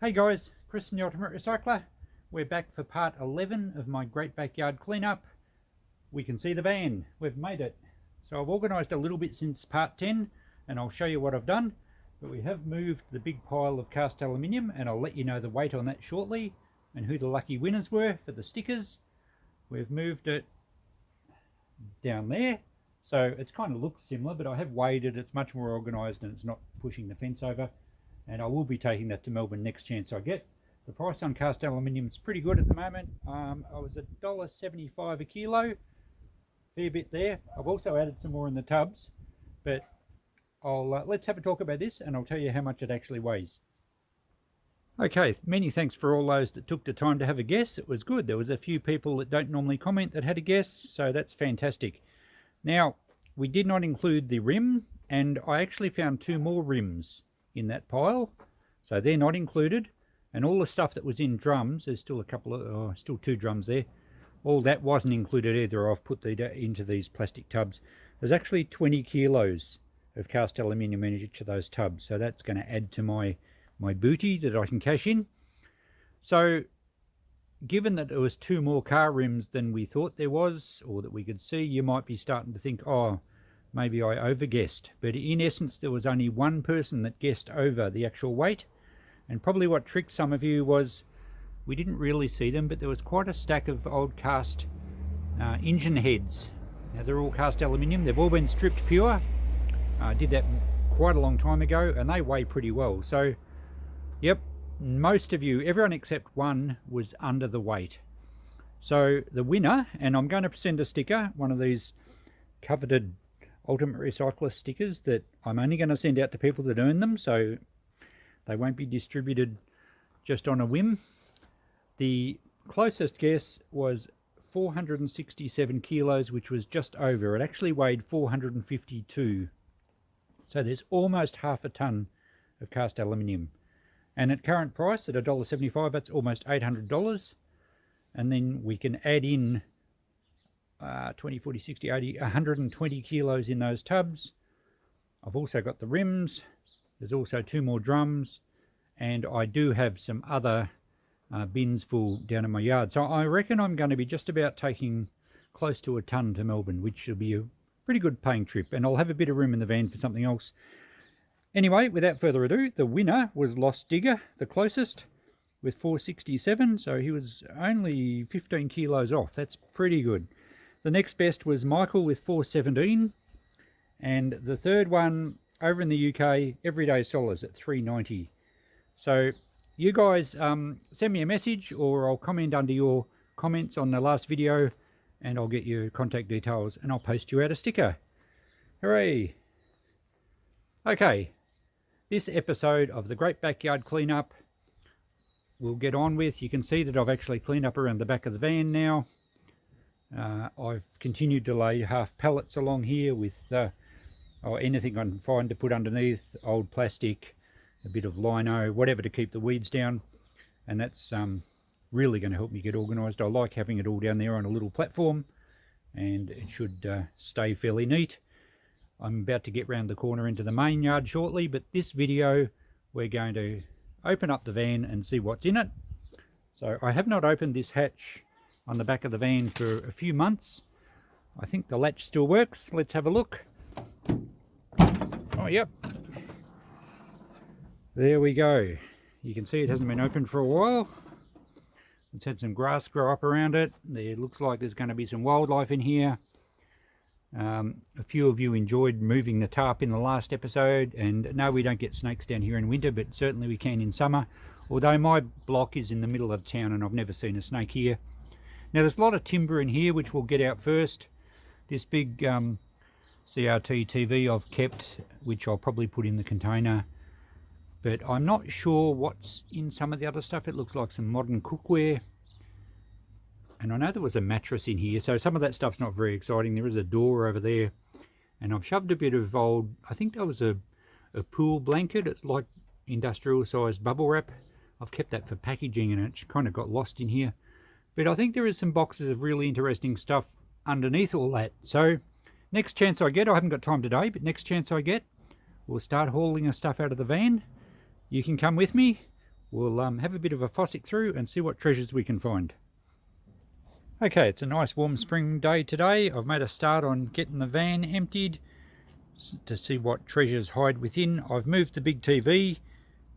Hey guys, Chris from the Ultimate Recycler. We're back for part 11 of my great backyard cleanup. We can see the van, we've made it. So I've organised a little bit since part 10 and I'll show you what I've done. But we have moved the big pile of cast aluminium and I'll let you know the weight on that shortly and who the lucky winners were for the stickers. We've moved it down there. So it's kind of looks similar, but I have weighed it, it's much more organised and it's not pushing the fence over. And I will be taking that to Melbourne next chance I get. The price on cast aluminium is pretty good at the moment. I was $1.75 a kilo, fair bit there. I've also added some more in the tubs, but let's have a talk about this and I'll tell you how much it actually weighs. Okay, many thanks for all those that took the time to have a guess. It was good. There was a few people that don't normally comment that had a guess, so that's fantastic. Now, we did not include the rim, and I actually found two more rims in that pile, so they're not included. And all the stuff that was in drums, there's still a couple of still two drums there, all that wasn't included either. I've put into these plastic tubs. There's actually 20 kilos of cast aluminium in each of those tubs, so that's going to add to my booty that I can cash in. So given that there was two more car rims than we thought there was, or that we could see, you might be starting to think, oh, maybe I overguessed. But in essence, there was only one person that guessed over the actual weight. And probably what tricked some of you was we didn't really see them, but there was quite a stack of old cast engine heads. Now, they're all cast aluminium. They've all been stripped pure. I did that quite a long time ago, and they weigh pretty well. So, yep, most of you, everyone except one, was under the weight. So the winner, and I'm going to send a sticker, one of these coveted Ultimate Recycler stickers that I'm only going to send out to people that earn them, so they won't be distributed just on a whim. The closest guess was 467 kilos, which was just over. It actually weighed 452. So there's almost half a tonne of cast aluminium. And at current price, at $1.75, that's almost $800. And then we can add in 20, 40, 60, 80, 120 kilos in those tubs. I've also got the rims. There's also two more drums. And I do have some other bins full down in my yard. So I reckon I'm going to be just about taking close to a tonne to Melbourne, which will be a pretty good paying trip. And I'll have a bit of room in the van for something else. Anyway, without further ado, the winner was Lost Digger, the closest, with 467. So he was only 15 kilos off. That's pretty good. The next best was Michael with 417. And the third one over in the UK, Everyday Solace at 390. So you guys send me a message or I'll comment under your comments on the last video and I'll get your contact details and I'll post you out a sticker. Hooray! Okay, this episode of the Great Backyard Cleanup we'll get on with. You can see that I've actually cleaned up around the back of the van now. I've continued to lay half pallets along here with anything I can find to put underneath, old plastic, a bit of lino, whatever to keep the weeds down. And that's really going to help me get organised. I like having it all down there on a little platform and it should stay fairly neat. I'm about to get round the corner into the main yard shortly, but this video we're going to open up the van and see what's in it. So I have not opened this hatch on the back of the van for a few months. I think the latch still works. Let's have a look. Oh, yep. There we go. You can see it hasn't been opened for a while. It's had some grass grow up around it. It looks like there's going to be some wildlife in here. A few of you enjoyed moving the tarp in the last episode, and no, we don't get snakes down here in winter, but certainly we can in summer. Although my block is in the middle of town and I've never seen a snake here. Now there's a lot of timber in here which we'll get out first. This big CRT TV I've kept, which I'll probably put in the container. But I'm not sure what's in some of the other stuff. It looks like some modern cookware. And I know there was a mattress in here, so some of that stuff's not very exciting. There is a door over there. And I've shoved a bit of old, I think that was a pool blanket. It's like industrial sized bubble wrap. I've kept that for packaging and it's kind of got lost in here. But I think there is some boxes of really interesting stuff underneath all that. So next chance I get, I haven't got time today, but next chance I get, we'll start hauling the stuff out of the van. You can come with me. we'll have a bit of a fossick through and see what treasures we can find. Okay, it's a nice warm spring day today. I've made a start on getting the van emptied to see what treasures hide within. I've moved the big TV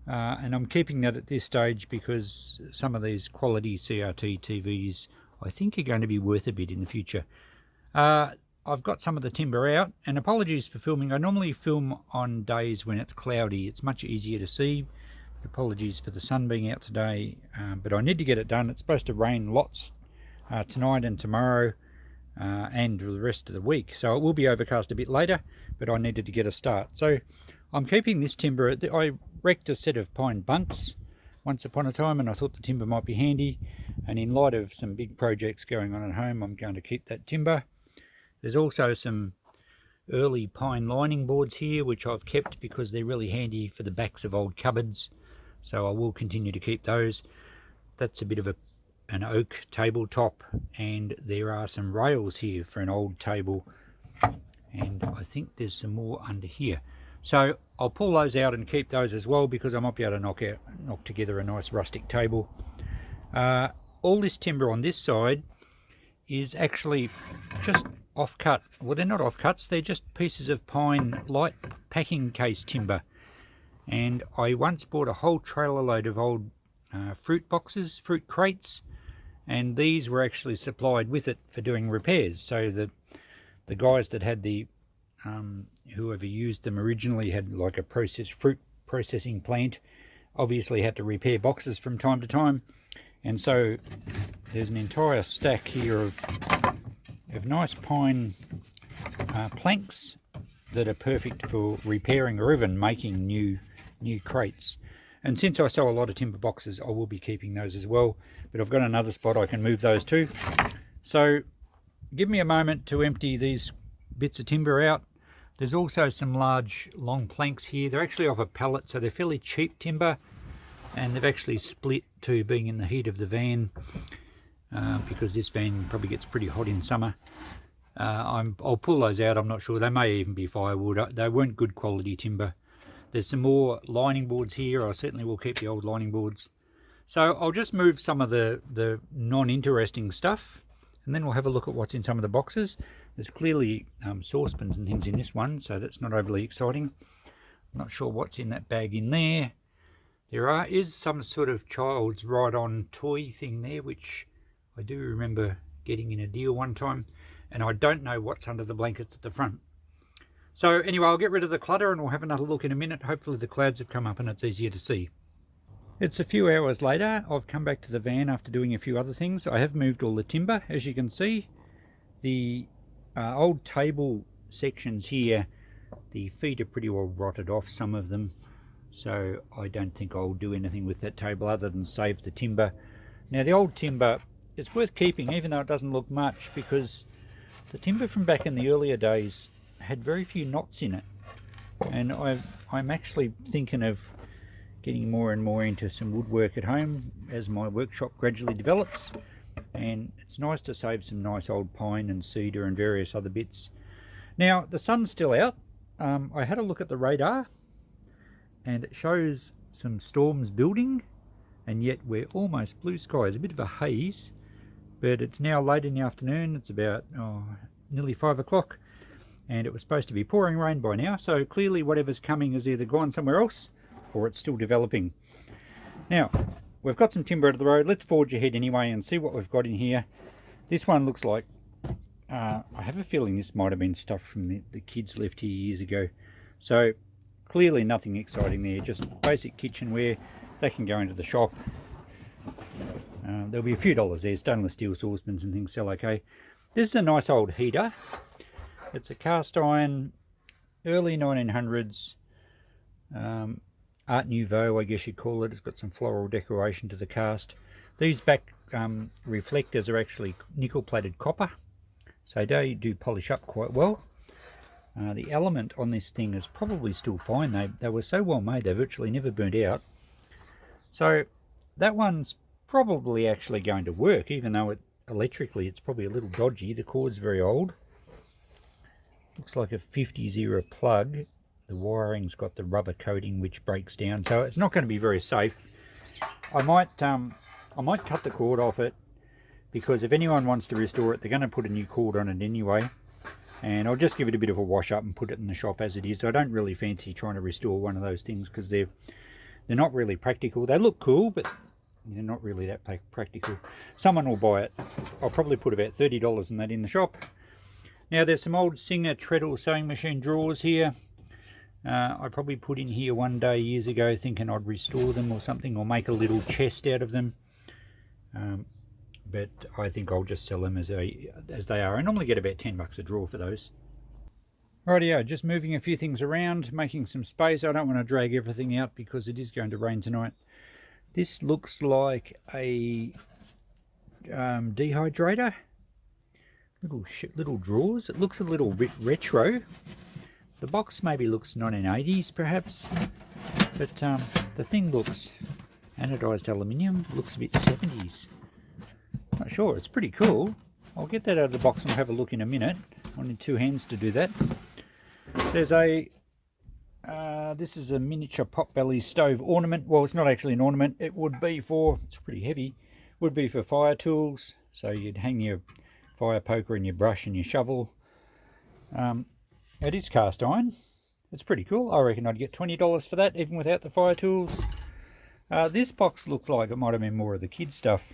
and I'm keeping that at this stage because some of these quality CRT TVs I think are going to be worth a bit in the future. I've got some of the timber out, and apologies for filming. I normally film on days when it's cloudy. It's much easier to see. Apologies for the sun being out today, but I need to get it done. It's supposed to rain lots tonight and tomorrow and the rest of the week, so it will be overcast a bit later, but I needed to get a start. So I'm keeping this timber. I wrecked a set of pine bunks once upon a time, and I thought the timber might be handy, and in light of some big projects going on at home, I'm going to keep that timber. There's also some early pine lining boards here which I've kept because they're really handy for the backs of old cupboards, so I will continue to keep those. That's a bit of an oak tabletop, and there are some rails here for an old table, and I think there's some more under here. So I'll pull those out and keep those as well because I might be able to knock together a nice rustic table. All this timber on this side is actually just off-cut. Well, they're not off-cuts, they're just pieces of pine light packing case timber. And I once bought a whole trailer load of old fruit boxes, fruit crates, and these were actually supplied with it for doing repairs. So the guys that had the whoever used them originally had like a fruit processing plant, obviously had to repair boxes from time to time, and so there's an entire stack here of nice pine planks that are perfect for repairing or even making new crates. And since I sell a lot of timber boxes, I will be keeping those as well, but I've got another spot I can move those to. So give me a moment to empty these bits of timber out. There's also some large long planks here. They're actually off a pallet, so they're fairly cheap timber, and they've actually split to being in the heat of the van because this van probably gets pretty hot in summer. I'll pull those out. I'm not sure. They may even be firewood. They weren't good quality timber. There's some more lining boards here. I certainly will keep the old lining boards. So I'll just move some of the non-interesting stuff, and then we'll have a look at what's in some of the boxes. There's clearly saucepans and things in this one, so that's not overly exciting. I'm not sure what's in that bag in there. There is some sort of child's ride-on toy thing there, which I do remember getting in a deal one time, and I don't know what's under the blankets at the front. So anyway, I'll get rid of the clutter and we'll have another look in a minute. Hopefully the clouds have come up and it's easier to see. It's a few hours later. I've come back to the van after doing a few other things. I have moved all the timber, as you can see. The old table sections here, the feet are pretty well rotted off, some of them, so I don't think I'll do anything with that table other than save the timber. Now the old timber, it's worth keeping even though it doesn't look much, because the timber from back in the earlier days had very few knots in it, and I'm actually thinking of getting more and more into some woodwork at home as my workshop gradually develops, and it's nice to save some nice old pine and cedar and various other bits. Now the sun's still out. I had a look at the radar and it shows some storms building, and yet we're almost blue sky. It's a bit of a haze, but it's now late in the afternoon. It's about nearly 5 o'clock, and it was supposed to be pouring rain by now, so clearly whatever's coming has either gone somewhere else or it's still developing. Now we've got some timber out of the road. Let's forge ahead anyway and see what we've got in here. This one looks like I have a feeling this might have been stuff from the kids left here years ago, so clearly nothing exciting there, just basic kitchenware. They can go into the shop. There'll be a few dollars there. Stainless steel saucepans and things sell okay. This is a nice old heater. It's a cast iron, early 1900s, Art Nouveau I guess you'd call it. It's got some floral decoration to the cast. These back reflectors are actually nickel plated copper, so they do polish up quite well. The element on this thing is probably still fine. They were so well made they virtually never burnt out. So that one's probably actually going to work, even though electrically it's probably a little dodgy. The cord's very old. Looks like a 50s era plug. The wiring's got the rubber coating which breaks down, so it's not going to be very safe. I might cut the cord off it, because if anyone wants to restore it, they're going to put a new cord on it anyway. And I'll just give it a bit of a wash up and put it in the shop as it is. I don't really fancy trying to restore one of those things because they're not really practical. They look cool, but they're not really that practical. Someone will buy it. I'll probably put about $30 in that in the shop. Now there's some old Singer treadle sewing machine drawers here. I probably put in here one day years ago thinking I'd restore them or something, or make a little chest out of them. But I think I'll just sell them as they are. I normally get about $10 a drawer for those. Rightio, just moving a few things around, making some space. I don't want to drag everything out because it is going to rain tonight. This looks like a dehydrator. Little drawers. It looks a little bit retro. The box maybe looks 1980s perhaps, but the thing looks anodized aluminium. Looks a bit 70s. Not sure. It's pretty cool. I'll get that out of the box and have a look in a minute. I need two hands to do that. There's a this is a miniature Potbelly stove ornament. Well, it's not actually an ornament. It would be for, it's pretty heavy, would be for fire tools. So you'd hang your fire poker and your brush and your shovel. It is cast iron. It's pretty cool. I reckon I'd get $20 for that, even without the fire tools. This box looks like it might have been more of the kids' stuff.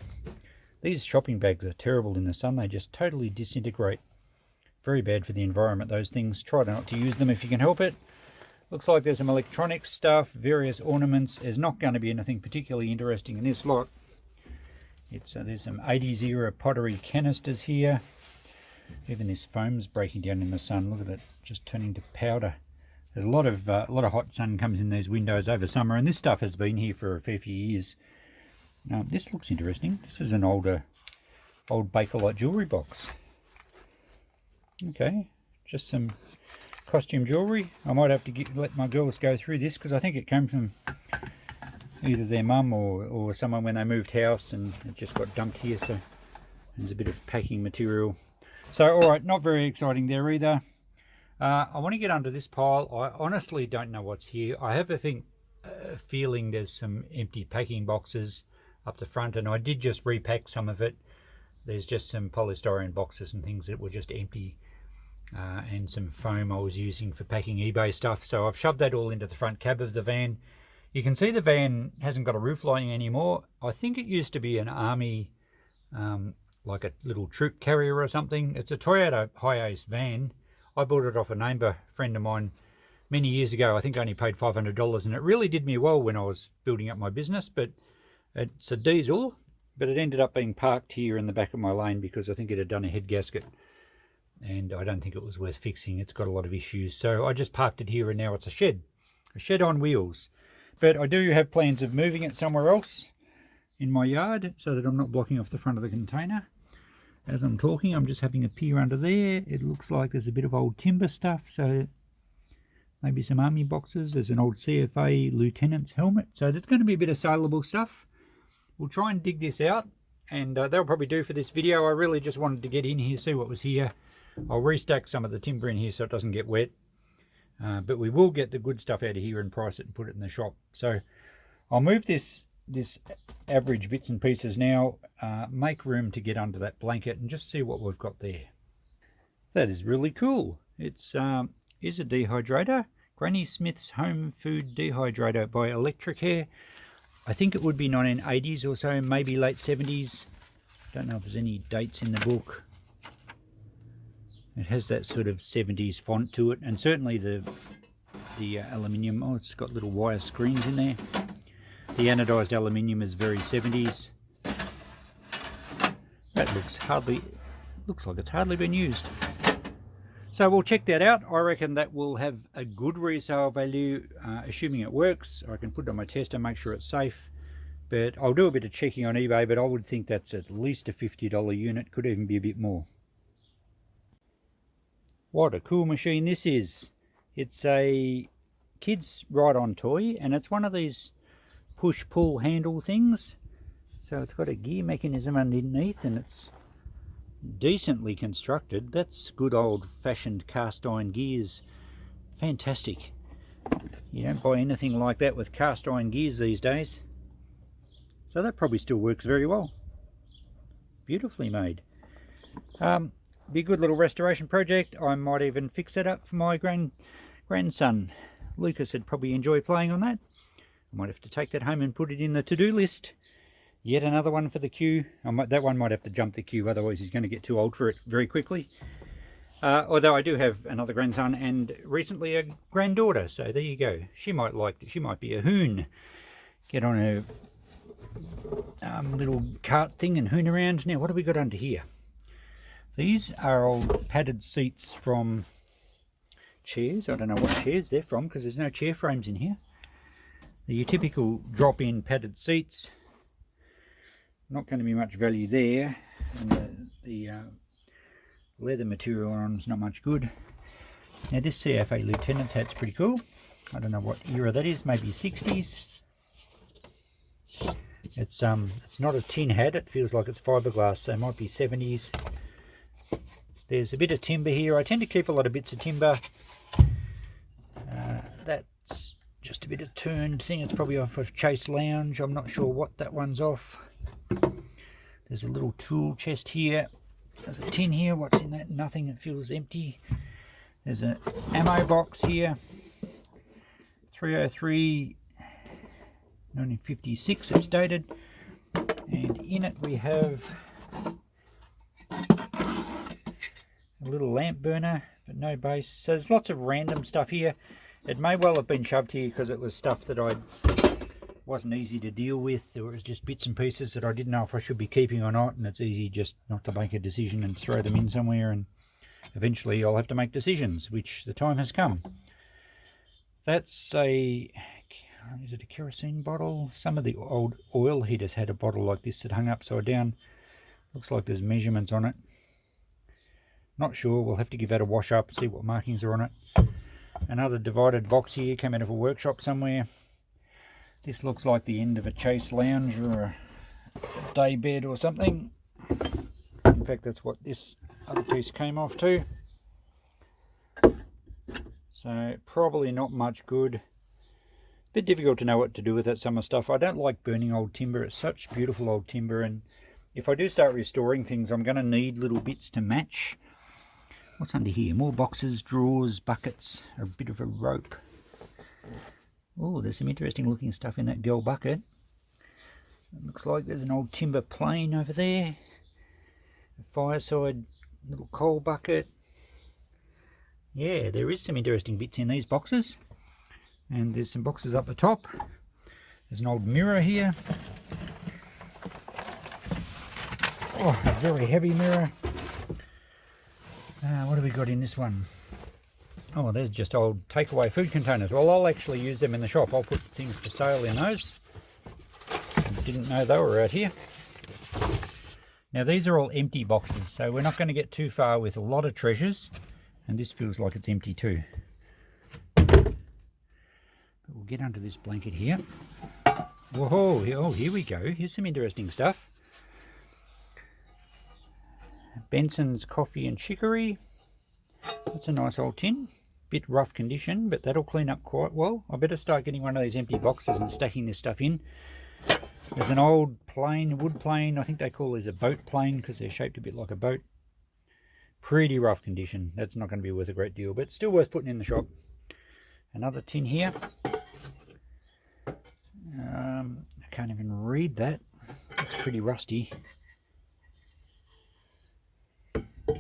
These shopping bags are terrible in the sun. They just totally disintegrate. Very bad for the environment, those things. Try not to use them if you can help it. Looks like there's some electronic stuff, various ornaments. There's not going to be anything particularly interesting in this lot. There's some 80s era pottery canisters here. Even this foam's breaking down in the sun. Look at it, just turning to powder. There's a lot of hot sun comes in these windows over summer, and this stuff has been here for a fair few years. This looks interesting. This is an old Bakelite jewellery box. Okay, just some costume jewellery. I might have to let my girls go through this because I think it came from either their mum or someone when they moved house, and it just got dumped here, so there's a bit of packing material. So alright, not very exciting there either. I want to get under this pile. I honestly don't know what's here. I have a feeling there's some empty packing boxes up the front, and I did just repack some of it. There's just some polystyrene boxes and things that were just empty, and some foam I was using for packing eBay stuff. So I've shoved that all into the front cab of the van. You can see the van hasn't got a roof lining anymore. I think it used to be an army, like a little troop carrier or something. It's a Toyota Hi-Ace van. I bought it off a neighbour friend of mine many years ago. I think I only paid $500, and it really did me well when I was building up my business. But it's a diesel, but it ended up being parked here in the back of my lane because I think it had done a head gasket, and I don't think it was worth fixing. It's got a lot of issues, so I just parked it here, and now it's a shed on wheels. But I do have plans of moving it somewhere else in my yard so that I'm not blocking off the front of the container. As I'm talking, I'm just having a peer under there. It looks like there's a bit of old timber stuff, so maybe some army boxes. There's an old CFA lieutenant's helmet, so there's going to be a bit of saleable stuff. We'll try and dig this out, and that'll probably do for this video. I really just wanted to get in here, see what was here. I'll restack some of the timber in here so it doesn't get wet, but we will get the good stuff out of here and price it and put it in the shop. So I'll move this average bits and pieces now, make room to get under that blanket and just see what we've got there. That is really cool. It's is a dehydrator, Granny Smith's Home Food Dehydrator by Electric Hair. I think it would be 1980s or so, maybe late 70s. Don't know if there's any dates in the book. It has that sort of 70s font to it, and certainly the aluminium. Oh, it's got little wire screens in there. The anodized aluminium is very 70s. That looks like it's hardly been used. So we'll check that out. I reckon that will have a good resale value, assuming it works. I can put it on my test and make sure it's safe. But I'll do a bit of checking on eBay, but I would think that's at least a $50 unit, could even be a bit more. What a cool machine this is. It's a kid's ride-on toy, and it's one of these push-pull handle things. So it's got a gear mechanism underneath, and it's decently constructed. That's good old-fashioned cast iron gears. Fantastic. You don't buy anything like that with cast iron gears these days. So that probably still works very well. Beautifully made. Be a good little restoration project. I might even fix that up for my grandson. Lucas would probably enjoy playing on that. I might have to take that home and put it in the to-do list. Yet another one for the queue. That one might have to jump the queue, otherwise he's going to get too old for it very quickly. Although I do have another grandson and recently a granddaughter, so there you go. She might like it. She might be a hoon. Get on a little cart thing and hoon around. Now, what have we got under here? These are old padded seats from chairs. I don't know what chairs they're from because there's no chair frames in here. They're your typical drop-in padded seats. Not going to be much value there. And the leather material on is not much good. Now this CFA lieutenant's hat's pretty cool. I don't know what era that is, maybe 60s. It's not a tin hat, it feels like it's fiberglass, so it might be 70s. There's a bit of timber here. I tend to keep a lot of bits of timber. That's just a bit of turned thing. It's probably off of Chase Lounge. I'm not sure what that one's off. There's a little tool chest here. There's a tin here. What's in that? Nothing. It feels empty. There's an ammo box here. 303 1956 it's dated. And in it we have a little lamp burner, but no base. So there's lots of random stuff here. It may well have been shoved here because it was stuff that wasn't easy to deal with. There was just bits and pieces that I didn't know if I should be keeping or not, and it's easy just not to make a decision and throw them in somewhere, and eventually I'll have to make decisions, which the time has come. That's a, is it a kerosene bottle? Some of the old oil heaters had a bottle like this that hung upside down. Looks like there's measurements on it. Not sure, we'll have to give that a wash up, see what markings are on it. Another divided box here, came out of a workshop somewhere. This looks like the end of a Chase Lounge or a day bed or something. In fact, that's what this other piece came off to. So probably not much good. Bit difficult to know what to do with that summer stuff. I don't like burning old timber. It's such beautiful old timber, and if I do start restoring things, I'm going to need little bits to match. What's under here? More boxes, drawers, buckets, a bit of a rope. Oh, there's some interesting looking stuff in that girl bucket. It looks like there's an old timber plane over there. A fireside little coal bucket. Yeah, there is some interesting bits in these boxes. And there's some boxes up the top. There's an old mirror here. Oh, a very heavy mirror. What have we got in this one? Oh, there's just old takeaway food containers. Well, I'll actually use them in the shop. I'll put things for sale in those. I didn't know they were out here. Now, these are all empty boxes, so we're not going to get too far with a lot of treasures. And this feels like it's empty too. But we'll get under this blanket here. Whoa, oh, here we go. Here's some interesting stuff. Benson's Coffee and Chicory. That's a nice old tin. Bit rough condition, but that'll clean up quite well. I better start getting one of these empty boxes and stacking this stuff in. There's an old plane, wood plane. I think they call these a boat plane because they're shaped a bit like a boat. Pretty rough condition. That's not going to be worth a great deal, but still worth putting in the shop. Another tin here. I can't even read that. It's pretty rusty.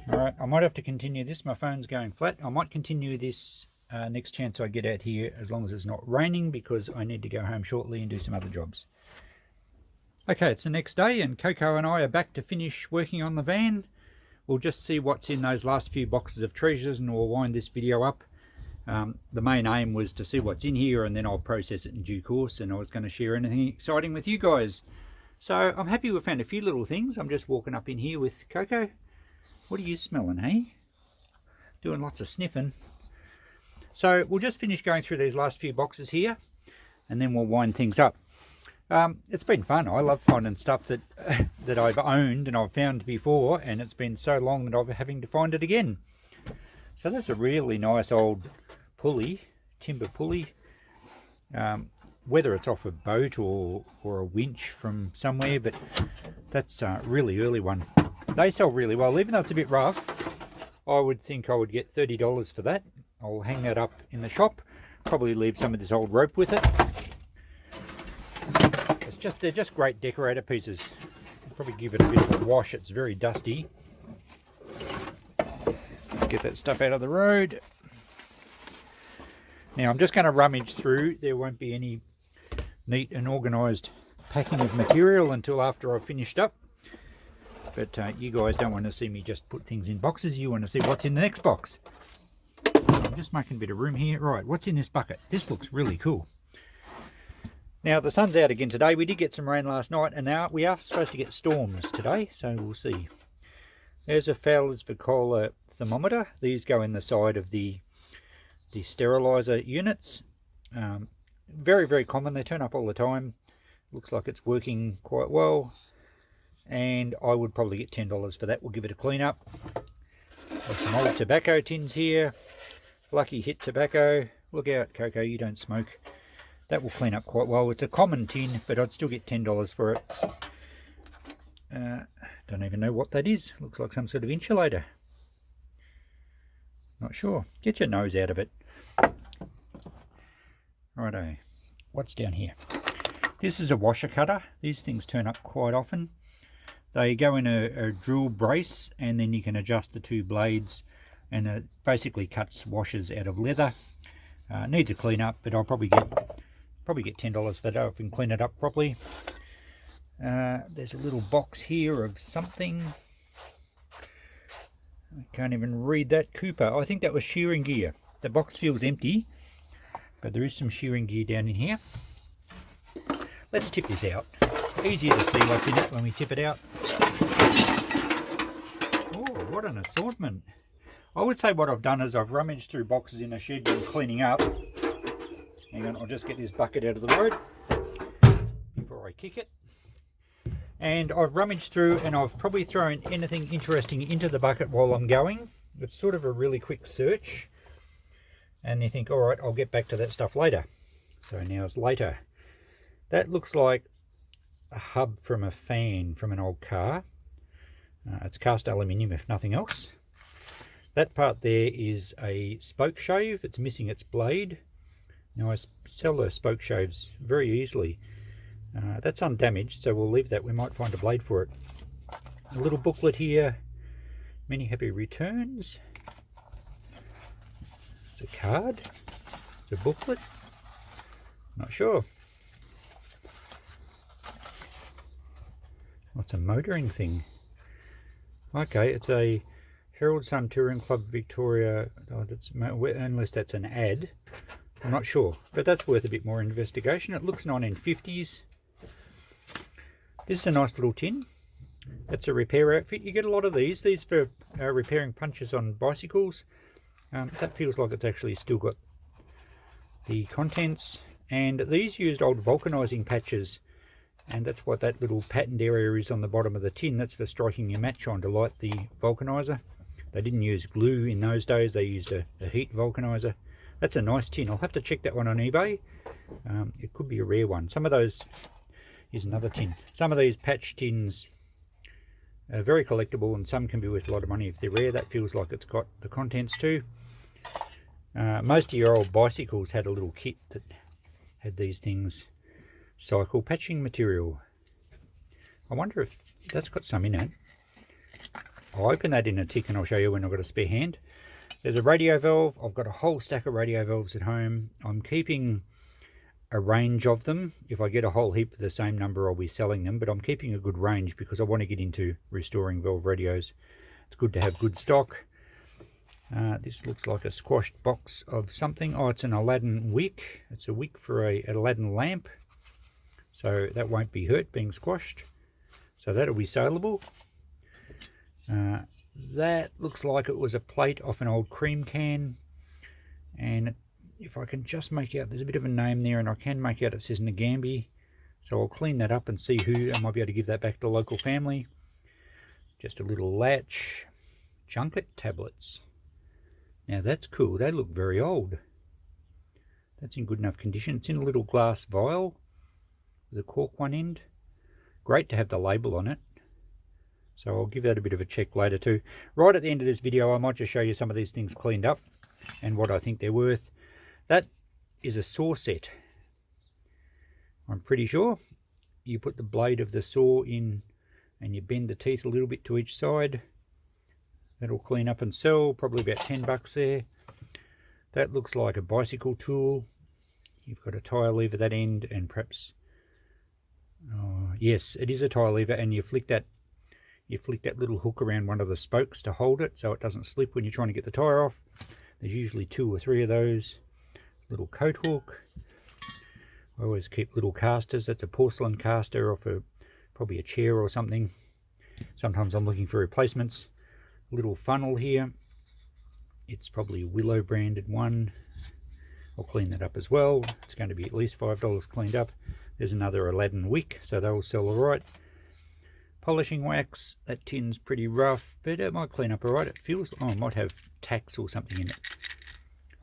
Alright, I might have to continue this. My phone's going flat. I might continue this next chance I get out here, as long as it's not raining, because I need to go home shortly and do some other jobs. Okay, it's the next day and Coco and I are back to finish working on the van. We'll just see what's in those last few boxes of treasures and we'll wind this video up. The main aim was to see what's in here and then I'll process it in due course, and I was going to share anything exciting with you guys. So I'm happy we found a few little things. I'm just walking up in here with Coco. What are you smelling, hey? Doing lots of sniffing. So we'll just finish going through these last few boxes here and then we'll wind things up. It's been fun. I love finding stuff that that I've owned and I've found before, and it's been so long that I'm having to find it again. So that's a really nice old pulley, timber pulley. whether it's off a boat or a winch from somewhere, but that's a really early one. They sell really well, even though it's a bit rough. I would think I would get $30 for that. I'll hang that up in the shop, probably leave some of this old rope with it. They're just great decorator pieces. I'll probably give it a bit of a wash. It's very dusty. Let's get that stuff out of the road. Now I'm just going to rummage through. There won't be any neat and organised packing of material until after I've finished up. But you guys don't want to see me just put things in boxes. You want to see what's in the next box. I'm just making a bit of room here. Right, what's in this bucket? This looks really cool. Now the sun's out again today. We did get some rain last night, and now we are supposed to get storms today, so we'll see. There's a Fowler's Vicola thermometer. These go in the side of the sterilizer units. Very, very common. They turn up all the time. Looks like it's working quite well, and I would probably get $10 for that. We'll give it a clean up. There's some old tobacco tins here. Lucky Hit tobacco. Look out, Coco, you don't smoke. That will clean up quite well. It's a common tin, but I'd still get $10 for it. Don't even know what that is. Looks like some sort of insulator. Not sure. Get your nose out of it. Righto. What's down here? This is a washer cutter. These things turn up quite often. They go in a drill brace, and then you can adjust the two blades, and it basically cuts washers out of leather. Needs a clean up, but I'll probably get $10 for that if I can clean it up properly. There's a little box here of something. I can't even read that. Cooper. I think that was shearing gear. The box feels empty, but there is some shearing gear down in here. Let's tip this out. Easier to see what's in it when we tip it out. Oh, what an assortment. I would say what I've done is I've rummaged through boxes in a shed and cleaning up. Hang on, I'll just get this bucket out of the road before I kick it. And I've rummaged through, and I've probably thrown anything interesting into the bucket while I'm going. It's sort of a really quick search. And you think, all right, I'll get back to that stuff later. So now it's later. That looks like a hub from a fan from an old car. It's cast aluminium if nothing else. That part there is a spoke shave. It's missing its blade. Now I sell those spoke shaves very easily. That's undamaged, so we'll leave that. We might find a blade for it. A little booklet here. Many happy returns. It's a card. It's a booklet. Not sure. What's a motoring thing? Okay, it's a Herald Sun Touring Club Victoria. Oh, unless that's an ad. I'm not sure, but that's worth a bit more investigation. It looks 1950s. This is a nice little tin. That's a repair outfit. You get a lot of these. These for repairing punches on bicycles. That feels like it's actually still got the contents. And these used old vulcanizing patches. And that's what that little patterned area is on the bottom of the tin. That's for striking your match on to light the vulcanizer. They didn't use glue in those days. They used a heat vulcanizer. That's a nice tin. I'll have to check that one on eBay. It could be a rare one. Some of those... Here's another tin. Some of these patch tins are very collectible, and some can be worth a lot of money if they're rare. That feels like it's got the contents too. Most of your old bicycles had a little kit that had these things. Cycle patching material. I wonder if that's got some in it. I'll open that in a tick and I'll show you when I've got a spare hand. There's a radio valve. I've got a whole stack of radio valves at home. I'm keeping a range of them. If I get a whole heap of the same number, I'll be selling them, but I'm keeping a good range because I want to get into restoring valve radios. It's good to have good stock. This looks like a squashed box of something. Oh, it's an Aladdin Wick. It's a wick for an Aladdin lamp, so that won't be hurt being squashed. So that'll be saleable. That looks like it was a plate off an old cream can, and if I can just make out, there's a bit of a name there, and I can make out it says Nagambi, so I'll clean that up and see who. I might be able to give that back to the local family. Just a little latch. Junket tablets. Now that's cool. They look very old. That's in good enough condition. It's in a little glass vial with a cork one end. Great to have the label on it. So I'll give that a bit of a check later too. Right at the end of this video, I might just show you some of these things cleaned up and what I think they're worth. That is a saw set. I'm pretty sure. You put the blade of the saw in and you bend the teeth a little bit to each side. That'll clean up and sell, probably about $10 there. That looks like a bicycle tool. You've got a tire lever that end and perhaps, oh, yes, it is a tire lever, and you flick that little hook around one of the spokes to hold it so it doesn't slip when you're trying to get the tire off. There's usually 2 or 3 of those. Little coat hook. I always keep little casters. That's a porcelain caster off probably a chair or something. Sometimes I'm looking for replacements. Little funnel here. It's probably a Willow branded one. I'll clean that up as well. It's going to be at least $5 cleaned up. There's another Aladdin Wick, so they'll sell alright. Polishing wax. That tin's pretty rough, but it might clean up alright. It feels, oh, it might have tacks or something in it.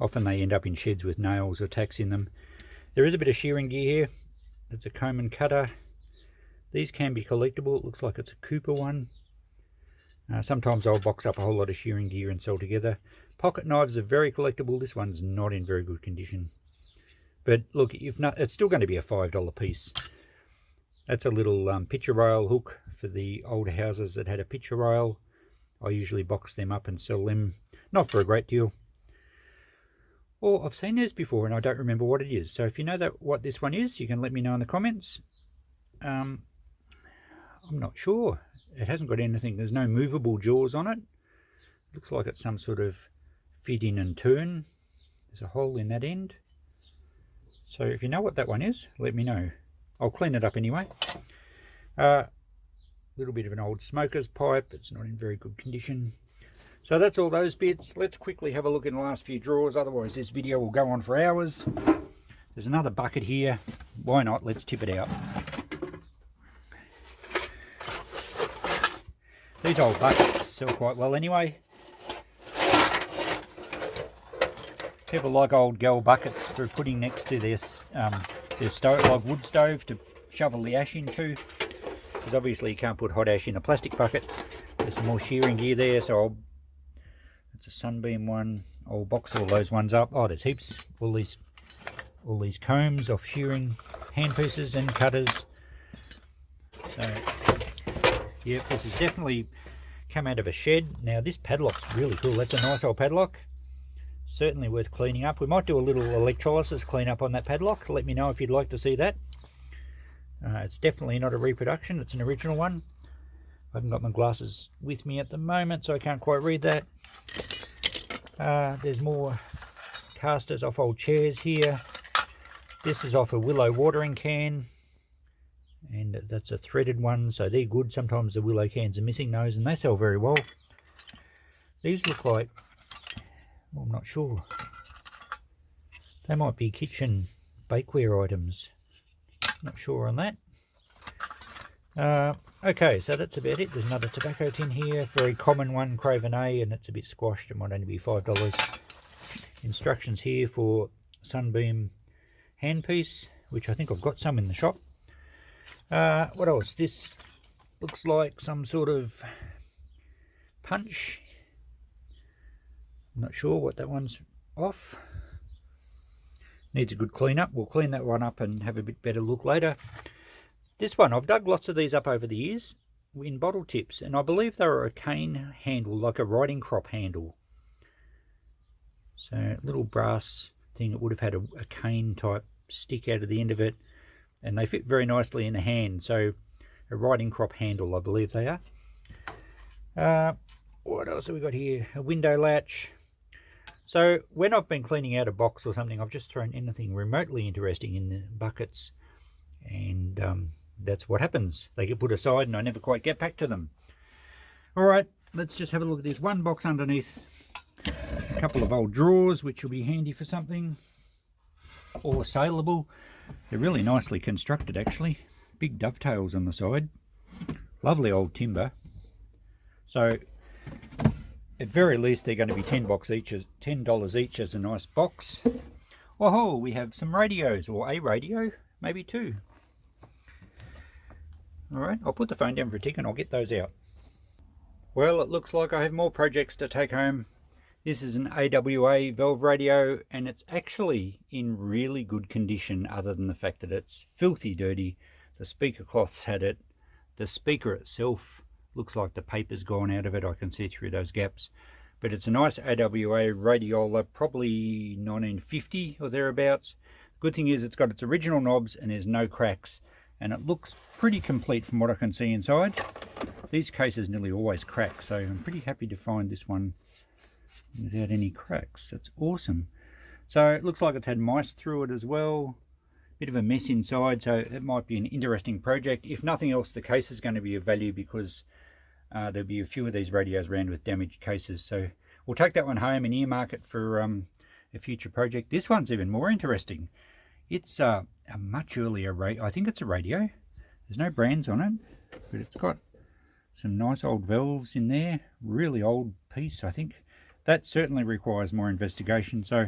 Often they end up in sheds with nails or tacks in them. There is a bit of shearing gear here. It's a comb and cutter. These can be collectible. It looks like it's a Cooper one. Sometimes I'll box up a whole lot of shearing gear and sell together. Pocket knives are very collectible. This one's not in very good condition. But look, it's still going to be a $5 piece. That's a little picture rail hook for the older houses that had a picture rail. I usually box them up and sell them. Not for a great deal. Or I've seen those before and I don't remember what it is. So if you know what this one is, you can let me know in the comments. I'm not sure. It hasn't got anything. There's no movable jaws on it. Looks like it's some sort of fit in and turn. There's a hole in that end. So if you know what that one is, let me know. I'll clean it up anyway. Little bit of an old smoker's pipe. It's not in very good condition. So that's all those bits. Let's quickly have a look in the last few drawers. Otherwise this video will go on for hours. There's another bucket here. Why not? Let's tip it out. These old buckets sell quite well anyway. People like old gal buckets for putting next to their stove, like wood stove, to shovel the ash into. Because obviously you can't put hot ash in a plastic bucket. There's some more shearing gear there, so it's a Sunbeam one. I'll box all those ones up. Oh, there's heaps. All these combs off shearing handpieces and cutters. So yeah, this has definitely come out of a shed. Now this padlock's really cool. That's a nice old padlock. Certainly worth cleaning up. We might do a little electrolysis clean up on that padlock. Let me know if you'd like to see that. It's definitely not a reproduction. It's an original one. I haven't got my glasses with me at the moment, so I can't quite read that. There's more casters off old chairs here. This is off a Willow watering can. And that's a threaded one, so they're good. Sometimes the Willow cans are missing those, and they sell very well. These look like, well, I'm not sure. They might be kitchen bakeware items. Not sure on that. Okay, so that's about it. There's another tobacco tin here. Very common one, Craven A, and it's a bit squashed. It might only be $5. Instructions here for Sunbeam handpiece, which I think I've got some in the shop. What else? This looks like some sort of punch. I'm not sure what that one's off. Needs a good clean up. We'll clean that one up and have a bit better look later. This one, I've dug lots of these up over the years in bottle tips, and I believe they were a cane handle, like a riding crop handle. So a little brass thing that would have had a cane type stick out of the end of it, and they fit very nicely in the hand. So a riding crop handle, I believe they are. What else have we got here? A window latch. So when I've been cleaning out a box or something, I've just thrown anything remotely interesting in the buckets, and that's what happens. They get put aside and I never quite get back to them. Alright, let's just have a look at this one box underneath. A couple of old drawers, which will be handy for something. Or saleable. They're really nicely constructed actually. Big dovetails on the side. Lovely old timber. So at very least they're going to be $10 each as a nice box. Oh, we have some radios, or a radio, maybe two. Alright, I'll put the phone down for a tick and I'll get those out. Well, it looks like I have more projects to take home. This is an AWA valve radio, and it's actually in really good condition other than the fact that it's filthy dirty. The speaker cloth's had it. The speaker itself looks like the paper's gone out of it. I can see through those gaps. But it's a nice AWA radiola, probably 1950 or thereabouts. Good thing is it's got its original knobs and there's no cracks. And it looks pretty complete from what I can see inside. These cases nearly always crack, so I'm pretty happy to find this one without any cracks. That's awesome. So it looks like it's had mice through it as well. Bit of a mess inside, so it might be an interesting project. If nothing else, the case is going to be of value because there'll be a few of these radios around with damaged cases. So we'll take that one home and earmark it for a future project. This one's even more interesting. It's a much earlier radio. I think it's a radio. There's no brands on it, but it's got some nice old valves in there. Really old piece, I think. That certainly requires more investigation. So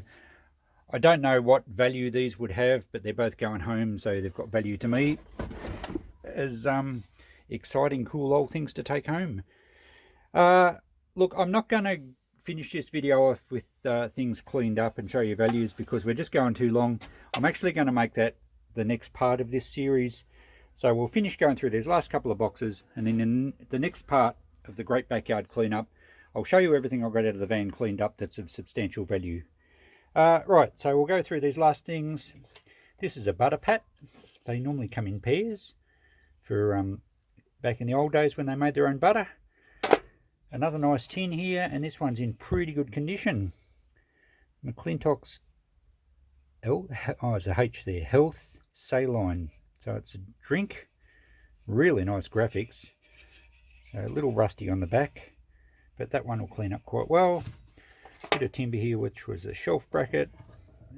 I don't know what value these would have, but they're both going home, so they've got value to me as exciting, cool old things to take home. Look, I'm not going to finish this video off with things cleaned up and show you values because we're just going too long. I'm actually going to make that the next part of this series. So we'll finish going through these last couple of boxes, and then in the next part of the Great Backyard Cleanup, I'll show you everything I got out of the van cleaned up that's of substantial value. Right, so we'll go through these last things. This is a butter pat. They normally come in pairs for back in the old days when they made their own butter. Another nice tin here, and this one's in pretty good condition. McClintock's, oh, there's a H there, Health Saline. So it's a drink, really nice graphics. So a little rusty on the back, but that one will clean up quite well. Bit of timber here, which was a shelf bracket.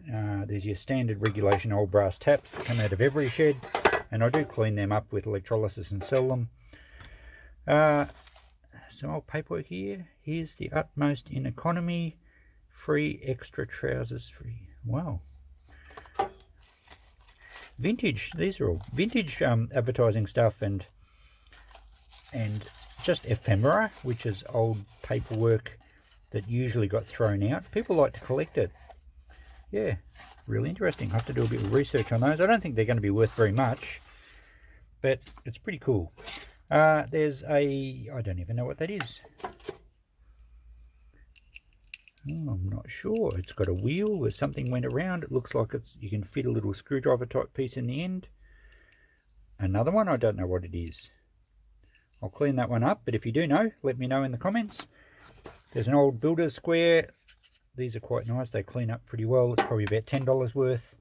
There's your standard regulation old brass taps that come out of every shed, and I do clean them up with electrolysis and sell them. Some old paperwork here. Here's the utmost in economy, free extra trousers free. Wow. Vintage, these are all vintage advertising stuff, and just ephemera, which is old paperwork that usually got thrown out. People like to collect it. Yeah, really interesting. I have to do a bit of research on those. I don't think they're going to be worth very much, but it's pretty cool. There's a, I don't even know what that is. Oh, I'm not sure. It's got a wheel where something went around. It looks like it's, you can fit a little screwdriver type piece in the end. Another one, I don't know what it is. I'll clean that one up, but if you do know, let me know in the comments. There's an old builder's square. These are quite nice. They clean up pretty well. It's probably about $10 worth.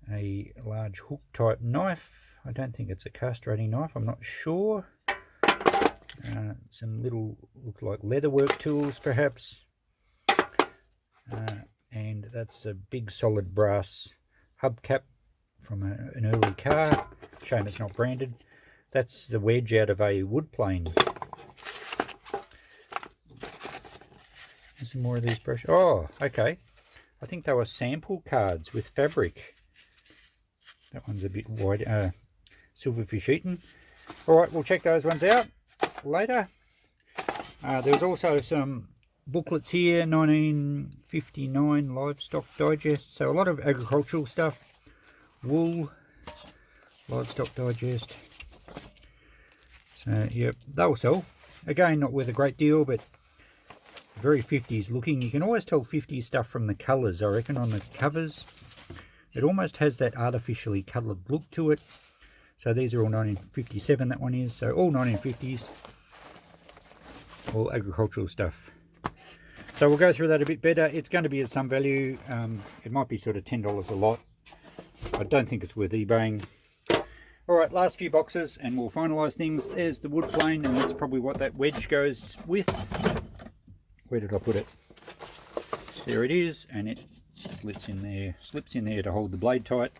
A large hook type knife. I don't think it's a castrating knife. I'm not sure. Some little, look like leatherwork tools perhaps. And that's a big solid brass hubcap from an early car. Shame it's not branded. That's the wedge out of a wood plane. There's some more of these brushes. Oh, okay. I think they were sample cards with fabric. That one's a bit wide, silverfish eaten. Alright, we'll check those ones out later. There's also some booklets here, 1959 Livestock Digest. So a lot of agricultural stuff. Wool, Livestock Digest. So, yep, they'll sell. Again, not worth a great deal, but very 50s looking. You can always tell 50s stuff from the colours, I reckon, on the covers. It almost has that artificially coloured look to it. So these are all 1957, that one is. So all 1950s, all agricultural stuff. So we'll go through that a bit better. It's going to be at some value. It might be sort of $10 a lot. I don't think it's worth eBaying. Alright, last few boxes and we'll finalise things. There's the wood plane, and that's probably what that wedge goes with. Where did I put it? There it is, and it slips in there to hold the blade tight.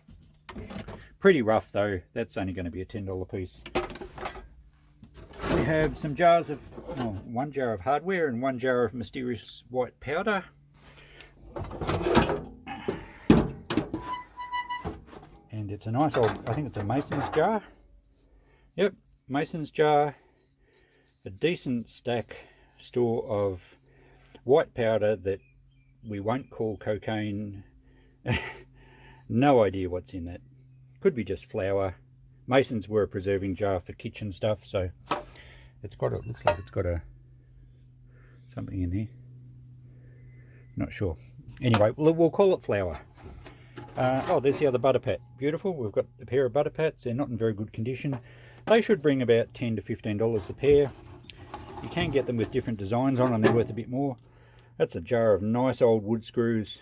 Pretty rough though. That's only going to be a $10 piece. We have some jars of, well, one jar of hardware and one jar of mysterious white powder. And it's a nice old, I think it's a mason's jar. Yep, mason's jar. A decent store of white powder that we won't call cocaine. No idea what's in that. Could be just flour. Masons were a preserving jar for kitchen stuff, so it's got, it looks like it's got something in here. Not sure. Anyway, we'll call it flour. Oh, there's the other butter pat. Beautiful. We've got a pair of butter pats. They're not in very good condition. They should bring about $10 to $15 a pair. You can get them with different designs on, and they're worth a bit more. That's a jar of nice old wood screws.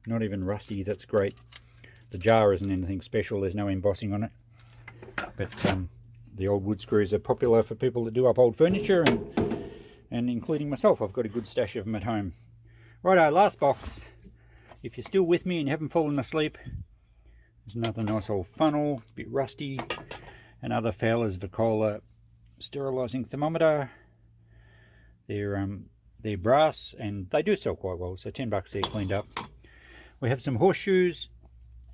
Not even rusty. That's great. The jar isn't anything special. There's no embossing on it. But the old wood screws are popular for people that do up old furniture, and including myself. I've got a good stash of them at home. Righto, last box. If you're still with me and you haven't fallen asleep, there's another nice old funnel, a bit rusty. Another Fowler's Vicola sterilising thermometer. They're brass and they do sell quite well, so $10 there cleaned up. We have some horseshoes,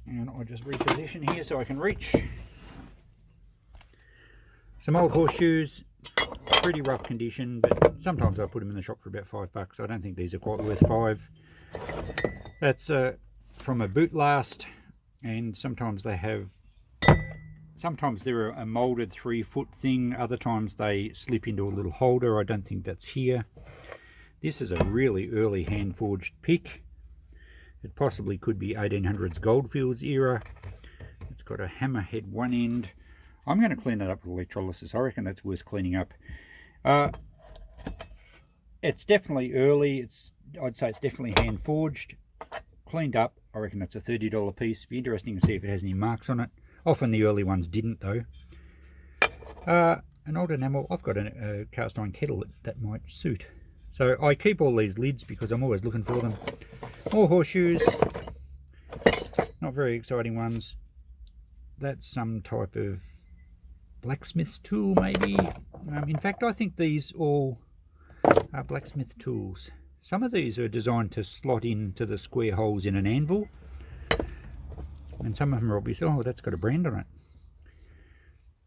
and I'll just reposition here so I can reach. Some old horseshoes, pretty rough condition, but sometimes I put them in the shop for about $5. I don't think these are quite worth $5. That's from a boot last, and sometimes they have, sometimes they're a moulded 3-foot thing, other times they slip into a little holder. I don't think that's here. This is a really early hand forged pick. It possibly could be 1800s Goldfields era. It's got a hammerhead one end. I'm going to clean that up with electrolysis. I reckon that's worth cleaning up. It's definitely early. I'd say it's definitely hand forged. Cleaned up, I reckon that's a $30 piece. Be interesting to see if it has any marks on it. Often the early ones didn't though. An old enamel. I've got a cast iron kettle that might suit. So I keep all these lids because I'm always looking for them. More horseshoes. Not very exciting ones. That's some type of blacksmith's tool maybe. In fact, I think these all are blacksmith tools. Some of these are designed to slot into the square holes in an anvil. And some of them are obviously, oh, that's got a brand on it.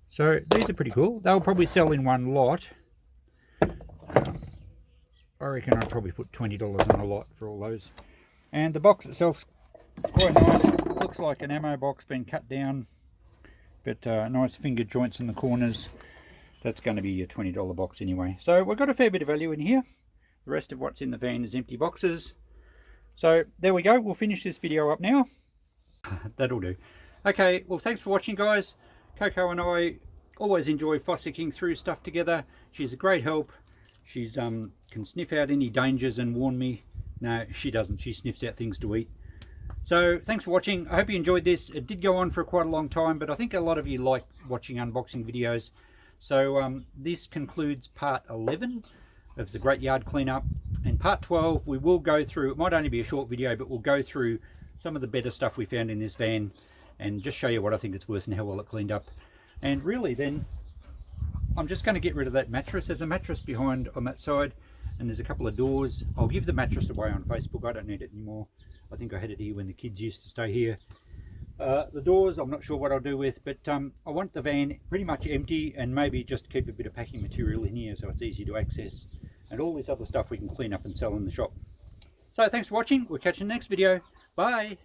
So these are pretty cool. They'll probably sell in one lot. I reckon I'd probably put $20 on a lot for all those. And the box itself's quite nice. Looks like an ammo box been cut down. But nice finger joints in the corners. That's going to be a $20 box anyway. So we've got a fair bit of value in here. The rest of what's in the van is empty boxes. So there we go. We'll finish this video up now. That'll do. Okay, well, thanks for watching, guys. Coco and I always enjoy fossicking through stuff together. She's a great help. She's can sniff out any dangers and warn me. No, she doesn't. She sniffs out things to eat. So thanks for watching. I hope you enjoyed this. It did go on for quite a long time, but I think a lot of you like watching unboxing videos. So this concludes part 11 of the Great Yard Cleanup. And part 12, we will go through, it might only be a short video, but we'll go through some of the better stuff we found in this van and just show you what I think it's worth and how well it cleaned up. And really then, I'm just going to get rid of that mattress. There's a mattress behind on that side, and there's a couple of doors. I'll give the mattress away on Facebook. I don't need it anymore. I think I had it here when the kids used to stay here. The doors, I'm not sure what I'll do with, but I want the van pretty much empty and maybe just keep a bit of packing material in here so it's easy to access, and all this other stuff we can clean up and sell in the shop. So thanks for watching. We'll catch you in the next video. Bye.